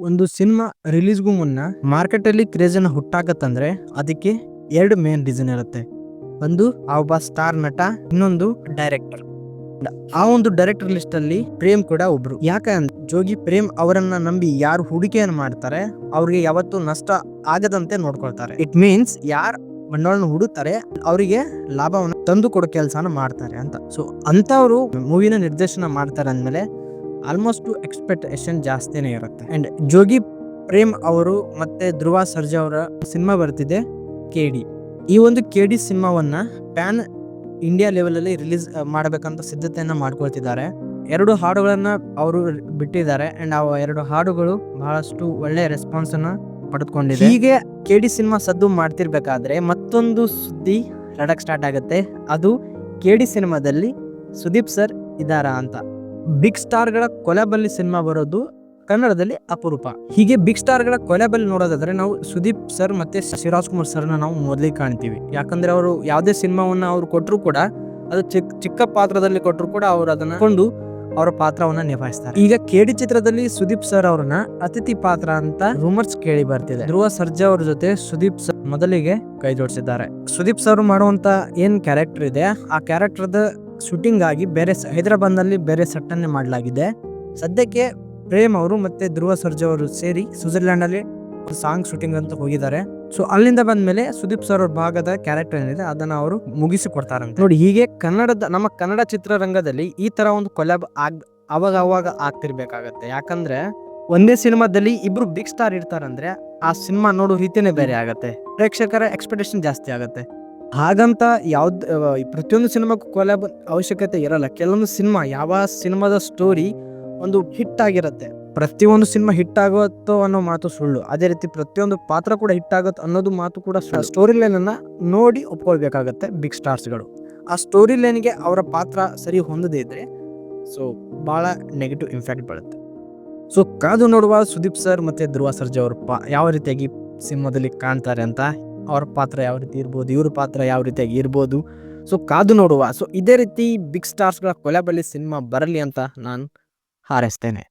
ಒಂದು ಸಿನಿಮಾ ರಿಲೀಸ್ಗೂ ಮುನ್ನ ಮಾರ್ಕೆಟ್ ಅಲ್ಲಿ ಕ್ರೇಜ್ ಅನ್ನ ಹುಟ್ಟಾಕತ್ತಂದ್ರೆ ಅದಕ್ಕೆ ಎರಡು ಮೇನ್ ರೀಸನ್ ಇರುತ್ತೆ. ಒಂದು ಆ ಒಬ್ಬ ಸ್ಟಾರ್ ನಟ, ಇನ್ನೊಂದು ಡೈರೆಕ್ಟರ್. ಆ ಒಂದು ಡೈರೆಕ್ಟರ್ ಲಿಸ್ಟ್ ಅಲ್ಲಿ ಪ್ರೇಮ್ ಕೂಡ ಒಬ್ರು. ಯಾಕಂದ್ರೆ ಜೋಗಿ ಪ್ರೇಮ್ ಅವರನ್ನ ನಂಬಿ ಯಾರು ಹೂಡಿಕೆಯನ್ನು ಮಾಡ್ತಾರೆ ಅವ್ರಿಗೆ ಯಾವತ್ತೂ ನಷ್ಟ ಆಗದಂತೆ ನೋಡ್ಕೊಳ್ತಾರೆ. ಇಟ್ ಮೀನ್ಸ್ ಯಾರು ಬಂಡವಾಳನ ಹೂಡುತ್ತಾರೆ ಅವರಿಗೆ ಲಾಭವನ್ನು ತಂದು ಕೊಡೋ ಕೆಲಸನ ಮಾಡ್ತಾರೆ ಅಂತ. ಸೊ ಅಂತವರು ಮೂವಿನ ನಿರ್ದೇಶನ ಮಾಡ್ತಾರೆ ಅಂದ್ಮೇಲೆ ಆಲ್ಮೋಸ್ಟ್ ಎಕ್ಸ್ಪೆಕ್ಟೇಷನ್ ಜಾಸ್ತಿನೇ ಇರುತ್ತೆ. ಅಂಡ್ ಜೋಗಿ ಪ್ರೇಮ್ ಅವರು ಮತ್ತೆ ಧ್ರುವ ಸರ್ಜಾ ಅವರ ಸಿನಿಮಾ ಬರ್ತಿದೆ KD. ಈ ಒಂದು KD ಸಿನಿಮಾವನ್ನ ಪ್ಯಾನ್ ಇಂಡಿಯಾ ಲೆವೆಲ್ ಅಲ್ಲಿ ರಿಲೀಸ್ ಮಾಡಬೇಕಂತ ಸಿದ್ಧತೆಯನ್ನ ಮಾಡ್ಕೊಳ್ತಿದ್ದಾರೆ. 2 ಹಾಡುಗಳನ್ನ ಅವರು ಬಿಟ್ಟಿದ್ದಾರೆ ಅಂಡ್ ಆ 2 ಹಾಡುಗಳು ಬಹಳಷ್ಟು ಒಳ್ಳೆ ರೆಸ್ಪಾನ್ಸ್ ಅನ್ನ ಪಡೆದುಕೊಂಡಿದೆ. ಹೀಗೆ KD ಸಿನಿಮಾ ಸದ್ದು ಮಾಡ್ತಿರ್ಬೇಕಾದ್ರೆ ಮತ್ತೊಂದು ಸುದ್ದಿ ಹರಡಕ್ ಸ್ಟಾರ್ಟ್ ಆಗುತ್ತೆ. ಅದು KD ಸಿನಿಮಾದಲ್ಲಿ ಸುದೀಪ್ ಸರ್ ಇದಾರಾ ಅಂತ. ಬಿಗ್ ಸ್ಟಾರ್ ಗಳ ಕೊಲೆಬಲ್ಲಿ ಸಿನಿಮಾ ಬರೋದು ಕನ್ನಡದಲ್ಲಿ ಅಪರೂಪ. ಹೀಗೆ ಬಿಗ್ ಸ್ಟಾರ್ ಗಳ ಕೊಲೆಬಲ್ಲಿ ನೋಡೋದಾದ್ರೆ ನಾವು ಸುದೀಪ್ ಸರ್ ಮತ್ತೆ ಶಿವರಾಜ್ ಕುಮಾರ್ ಸರ್ನ ನಾವು ಮೊದಲಿಗೆ ಕಾಣ್ತೀವಿ. ಯಾಕಂದ್ರೆ ಅವರು ಯಾವುದೇ ಸಿನಿಮಾವನ್ನ ಅವ್ರು ಕೊಟ್ಟರು ಕೂಡ ಅದು ಚಿಕ್ಕ ಪಾತ್ರದಲ್ಲಿ ಕೊಟ್ಟರು ಕೂಡ ಅವ್ರು ಅದನ್ನ ಕೊಂಡು ಅವರ ಪಾತ್ರವನ್ನ ನಿಭಾಯಿಸ್ತಾರೆ. ಈಗ KD ಚಿತ್ರದಲ್ಲಿ ಸುದೀಪ್ ಸರ್ ಅವ್ರನ್ನ ಅತಿಥಿ ಪಾತ್ರ ಅಂತ ರೂಮರ್ಸ್ ಕೇಳಿ ಬರ್ತಿದೆ. ಧ್ರುವ ಸರ್ಜಾ ಅವ್ರ ಜೊತೆ ಸುದೀಪ್ ಸರ್ ಮೊದಲಿಗೆ ಕೈ ಜೋಡಿಸಿದ್ದಾರೆ. ಸುದೀಪ್ ಸರ್ ಮಾಡುವಂತ ಏನ್ ಕ್ಯಾರೆಕ್ಟರ್ ಇದೆ ಆ ಕ್ಯಾರೆಕ್ಟರ್ ಶೂಟಿಂಗ್ ಆಗಿ ಬೇರೆ ಹೈದರಾಬಾದ್ ನಲ್ಲಿ ಬೇರೆ ಸೆಟ್ ಅನ್ನೇ ಮಾಡಲಾಗಿದೆ. ಸದ್ಯಕ್ಕೆ ಪ್ರೇಮ್ ಅವರು ಮತ್ತೆ ಧ್ರುವ ಸರ್ಜಾ ಅವರು ಸೇರಿ ಸ್ವಿಟ್ಜರ್ಲ್ಯಾಂಡ್ ಅಲ್ಲಿ ಸಾಂಗ್ ಶೂಟಿಂಗ್ ಅಂತ ಹೋಗಿದ್ದಾರೆ. ಸೊ ಅಲ್ಲಿಂದ ಬಂದ್ಮೇಲೆ ಸುದೀಪ್ ಸರ್ ಅವ್ರ ಭಾಗದ ಕ್ಯಾರೆಕ್ಟರ್ ಏನಿದೆ ಅದನ್ನ ಅವರು ಮುಗಿಸಿ ಕೊಡ್ತಾರಂತೆ. ನೋಡಿ, ಹೀಗೆ ನಮ್ಮ ಕನ್ನಡ ಚಿತ್ರರಂಗದಲ್ಲಿ ಈ ತರ ಒಂದು ಕೊಲ್ಯಾಬ್ ಅವಾಗ ಆಗ್ತಿರ್ಬೇಕಾಗತ್ತೆ. ಯಾಕಂದ್ರೆ ಒಂದೇ ಸಿನಿಮಾದಲ್ಲಿ ಇಬ್ರು ಬಿಗ್ ಸ್ಟಾರ್ ಇರ್ತಾರಂದ್ರೆ ಆ ಸಿನಿಮಾ ನೋಡೋ ರೀತಿನೇ ಬೇರೆ ಆಗತ್ತೆ, ಪ್ರೇಕ್ಷಕರ ಎಕ್ಸ್ಪೆಕ್ಟೇಷನ್ ಜಾಸ್ತಿ ಆಗತ್ತೆ. ಹಾಗಂತ ಪ್ರತಿಯೊಂದು ಸಿನಿಮಾಕ್ಕೂ ಕೊಲ್ಯಾಬ್ ಅವಶ್ಯಕತೆ ಇರಲ್ಲ. ಕೆಲವೊಂದು ಸಿನಿಮಾ ಯಾವ ಸಿನಿಮಾದ ಸ್ಟೋರಿ ಒಂದು ಹಿಟ್ ಆಗಿರುತ್ತೆ, ಪ್ರತಿಯೊಂದು ಸಿನಿಮಾ ಹಿಟ್ ಆಗುತ್ತೋ ಅನ್ನೋ ಮಾತು ಸುಳ್ಳು. ಅದೇ ರೀತಿ ಪ್ರತಿಯೊಂದು ಪಾತ್ರ ಕೂಡ ಹಿಟ್ ಆಗುತ್ತೆ ಅನ್ನೋದು ಮಾತು ಕೂಡ ಸುಳ್ಳು. ಸ್ಟೋರಿ ಲೈನ್ ಅನ್ನ ನೋಡಿ ಒಪ್ಕೊಳ್ಬೇಕಾಗತ್ತೆ ಬಿಗ್ ಸ್ಟಾರ್ಸ್ಗಳು. ಆ ಸ್ಟೋರಿ ಲೈನ್ಗೆ ಅವರ ಪಾತ್ರ ಸರಿ ಹೊಂದದೇ ಇದ್ರೆ ಸೊ ಬಹಳ ನೆಗೆಟಿವ್ ಇಂಪ್ಯಾಕ್ಟ್ ಬೀಳುತ್ತೆ. ಸೊ ಕಾದು ನೋಡುವ ಸುದೀಪ್ ಸರ್ ಮತ್ತೆ ಧ್ರುವ ಸರ್ಜಾ ಅವರು ಯಾವ ರೀತಿಯಾಗಿ ಸಿನಿಮಾದಲ್ಲಿ ಕಾಣ್ತಾರೆ ಅಂತ, ಅವ್ರ ಪಾತ್ರ ಯಾವ ರೀತಿ ಇರ್ಬೋದು, ಇವ್ರ ಪಾತ್ರ ಯಾವ ರೀತಿಯಾಗಿ ಇರ್ಬೋದು. ಸೊ ಕಾದು ನೋಡುವ. ಸೊ ಇದೇ ರೀತಿ ಬಿಗ್ ಸ್ಟಾರ್ಸ್ಗಳ ಕೊಲೆಬಲ್ಲಿ ಸಿನಿಮಾ ಬರಲಿ ಅಂತ ನಾನು ಹಾರೈಸ್ತೇನೆ.